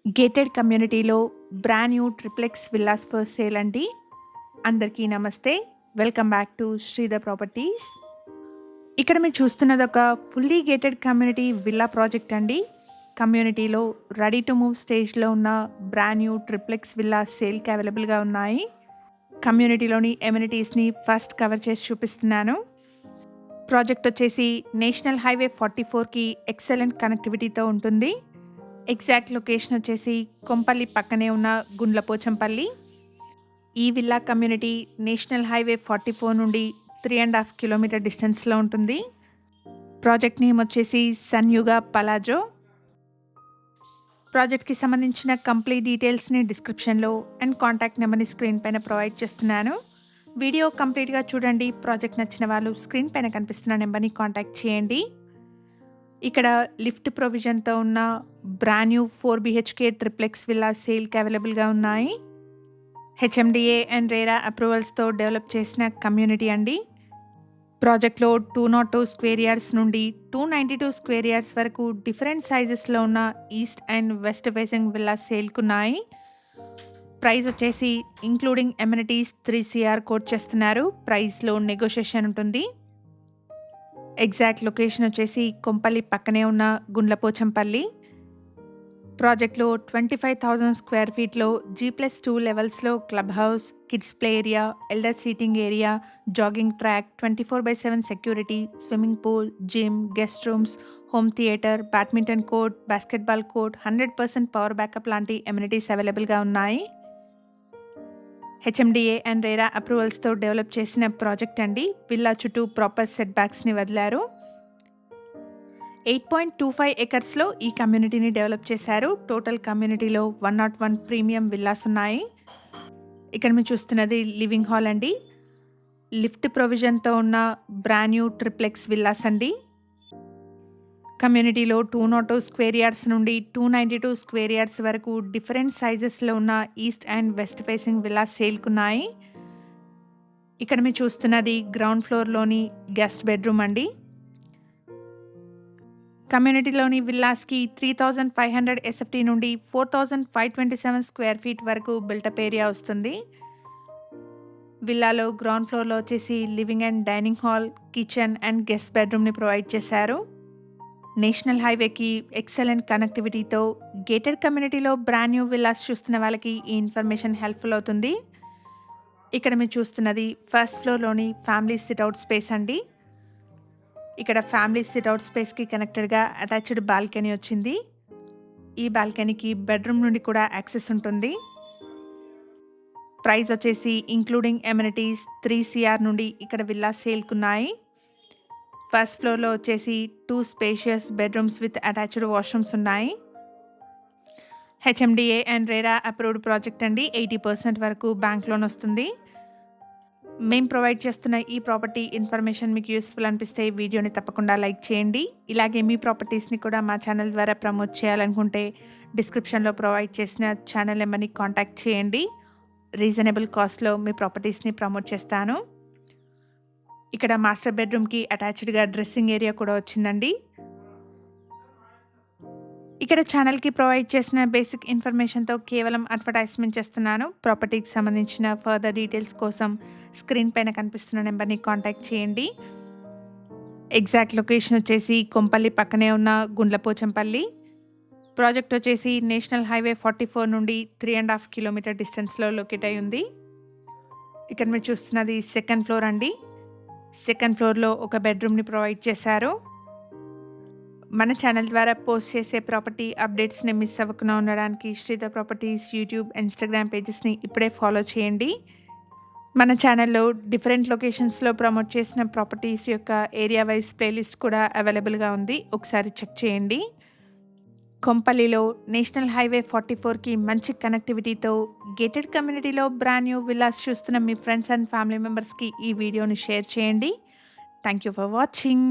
Gated కమ్యూనిటీలో brand new triplex villas for sale అండి. అందరికీ నమస్తే. Welcome back to Sridhar properties. ఇక్కడ మీరు చూస్తున్నది ఒక fully gated community villa project అండి. కమ్యూనిటీలో రెడీ టు మూవ్ స్టేజ్లో ఉన్న బ్రాండ్ న్యూ ట్రిప్లెక్స్ విల్లా సేల్కి అవైలబుల్గా ఉన్నాయి. కమ్యూనిటీలోని ఎమ్యూనిటీస్ని ఫస్ట్ కవర్ చేసి చూపిస్తున్నాను. ప్రాజెక్ట్ వచ్చేసి నేషనల్ హైవే 44కి ఎక్సలెంట్ కనెక్టివిటీతో ఉంటుంది. ఎగ్జాక్ట్ లొకేషన్ వచ్చేసి కొంపల్లి పక్కనే ఉన్న గుండ్లపోచంపల్లి. ఈ విల్లా కమ్యూనిటీ నేషనల్ హైవే 44 నుండి 3.5 కిలోమీటర్ డిస్టెన్స్లో ఉంటుంది. ప్రాజెక్ట్ నేమ్ వచ్చేసి సన్యుగా పలాజో. ప్రాజెక్ట్కి సంబంధించిన కంప్లీట్ డీటెయిల్స్ని డిస్క్రిప్షన్లో అండ్ కాంటాక్ట్ నెంబర్ని స్క్రీన్ పైన ప్రొవైడ్ చేస్తున్నాను. వీడియో కంప్లీట్గా చూడండి. ప్రాజెక్ట్ నచ్చిన వాళ్ళు స్క్రీన్ పైన కనిపిస్తున్న నెంబర్ని కాంటాక్ట్ చేయండి. ఇక్కడ లిఫ్ట్ ప్రొవిజన్తో ఉన్న brand new 4 BHK triplex villa సేల్కి అవైలబుల్గా ఉన్నాయి. HMDA అండ్ రేరా అప్రూవల్స్తో డెవలప్ చేసిన కమ్యూనిటీ అండి. ప్రాజెక్ట్లో 202 స్క్వేర్ యార్డ్స్ నుండి 292 స్క్వేర్ యార్డ్స్ వరకు డిఫరెంట్ సైజెస్లో ఉన్న east and west facing villa సేల్కున్నాయి. ప్రైస్ వచ్చేసి ఇంక్లూడింగ్ ఎమ్యూనిటీస్ 3 CR కోట్ చేస్తున్నారు. ప్రైస్లో నెగోషియేషన్ ఉంటుంది. ఎగ్జాక్ట్ లొకేషన్ వచ్చేసి కొంపల్లి పక్కనే ఉన్న గుండ్లపోచంపల్లి. ప్రాజెక్ట్లో 25,000 స్క్వేర్ ఫీట్లో G+2 లెవెల్స్లో club house, kids play area, elder seating area, jogging track, 24/7 security, swimming pool, gym, guest rooms, home theatre, badminton court, basketball court, 100% power backup లాంటి amenities అవైలబుల్గా ఉన్నాయి. HMDA అండ్ రేరా అప్రూవల్స్తో develop చేసిన project అండి. Villa చుట్టూ proper set బ్యాక్స్ని వదిలారు. 8.25 ఎకర్స్లో ఈ కమ్యూనిటీని develop చేశారు. టోటల్ కమ్యూనిటీలో 101 ప్రీమియం విల్లాస్ ఉన్నాయి. ఇక్కడ మీరు చూస్తున్నది లివింగ్ హాల్ అండి. లిఫ్ట్ ప్రొవిజన్తో ఉన్న బ్రాండ్ న్యూ ట్రిప్లెక్స్ విల్లాస్ అండి. కమ్యూనిటీలో 202 స్క్వేర్ యార్డ్స్ నుండి 292 స్క్వేర్ యార్డ్స్ వరకు డిఫరెంట్ సైజెస్లో ఉన్న east and west facing villas సేల్కున్నాయి. ఇక్కడ మీరు చూస్తున్నది గ్రౌండ్ ఫ్లోర్లోని గెస్ట్ బెడ్రూమ్ అండి. కమ్యూనిటీలోని విల్లాస్కి 3,500 SFT నుండి 4,527 స్క్వేర్ ఫీట్ వరకు బిల్టప్ ఏరియా వస్తుంది. విల్లాలో గ్రౌండ్ ఫ్లోర్లో వచ్చేసి living and dining hall, kitchen and guest బెడ్రూమ్ని ప్రొవైడ్ చేశారు. నేషనల్ హైవేకి ఎక్సలెంట్ కనెక్టివిటీతో గేటెడ్ కమ్యూనిటీలో బ్రాండ్ న్యూ విల్లాస్ చూస్తున్న వాళ్ళకి ఈ ఇన్ఫర్మేషన్ హెల్ప్ఫుల్ అవుతుంది. ఇక్కడ మీరు చూస్తున్నది ఫస్ట్ ఫ్లోర్లోని ఫ్యామిలీ సిట్అవుట్ స్పేస్ అండి. ఇక్కడ ఫ్యామిలీ సిట్అవుట్ స్పేస్కి కనెక్టెడ్గా అటాచ్డ్ బాల్కనీ వచ్చింది. ఈ బాల్కనీకి బెడ్రూమ్ నుండి కూడా యాక్సెస్ ఉంటుంది. ప్రైస్ వచ్చేసి ఇంక్లూడింగ్ ఎమ్యూనిటీస్ 3 CR నుండి ఇక్కడ విల్లా సేల్కున్నాయి. ఫస్ట్ ఫ్లోర్లో వచ్చేసి 2 spacious bedrooms with attached washrooms ఉన్నాయి. HMDA and RERA approved project అండి. 80% వరకు బ్యాంక్ లోన్ వస్తుంది. మేము ప్రొవైడ్ చేస్తున్న ఈ ప్రాపర్టీ ఇన్ఫర్మేషన్ మీకు యూస్ఫుల్ అనిపిస్తే వీడియోని తప్పకుండా లైక్ చేయండి. ఇలాగే మీ ప్రాపర్టీస్ని కూడా మా ఛానల్ ద్వారా ప్రమోట్ చేయాలనుకుంటే డిస్క్రిప్షన్లో ప్రొవైడ్ చేసిన ఛానల్ నెంబర్ని కాంటాక్ట్ చేయండి. రీజనబుల్ కాస్ట్లో మీ ప్రాపర్టీస్ని ప్రమోట్ చేస్తాను. ఇక్కడ మాస్టర్ బెడ్రూమ్కి అటాచ్డ్గా డ్రెస్సింగ్ ఏరియా కూడా వచ్చిందండి. ఇక్కడ ఛానల్కి ప్రొవైడ్ చేసిన బేసిక్ ఇన్ఫర్మేషన్తో కేవలం అడ్వర్టైజ్మెంట్ చేస్తున్నాను. ప్రాపర్టీకి సంబంధించిన ఫర్దర్ డీటెయిల్స్ కోసం స్క్రీన్ పైన కనిపిస్తున్న నెంబర్ని కాంటాక్ట్ చేయండి. ఎగ్జాక్ట్ లొకేషన్ వచ్చేసి కొంపల్లి పక్కనే ఉన్న గుండ్లపోచంపల్లి. ప్రాజెక్ట్ వచ్చేసి నేషనల్ హైవే 44 నుండి 3.5 కిలోమీటర్ డిస్టెన్స్లో లొకేట్ అయి ఉంది. ఇక్కడ మీరు చూస్తున్నది సెకండ్ ఫ్లోర్ అండి. సెకండ్ ఫ్లోర్లో ఒక బెడ్రూమ్ని ప్రొవైడ్ చేశారు. మన ఛానల్ ద్వారా పోస్ట్ చేసే ప్రాపర్టీ అప్డేట్స్ని మిస్ అవ్వకుండా ఉండడానికి శ్రీధర్ ప్రాపర్టీస్ యూట్యూబ్, ఇన్స్టాగ్రామ్ పేజెస్ని ఇప్పుడే ఫాలో చేయండి. మన ఛానల్లో డిఫరెంట్ లొకేషన్స్లో ప్రమోట్ చేసిన ప్రాపర్టీస్ యొక్క ఏరియా వైజ్ ప్లేలిస్ట్ కూడా అవైలబుల్గా ఉంది. ఒకసారి చెక్ చేయండి. కొంపల్లిలో నేషనల్ హైవే 44కి మంచి కనెక్టివిటీతో గేటెడ్ కమ్యూనిటీలో బ్రాండ్ న్యూ విల్లాస్ చూస్తున్న మీ ఫ్రెండ్స్ అండ్ ఫ్యామిలీ మెంబర్స్కి ఈ వీడియోని షేర్ చేయండి. Thank you for watching.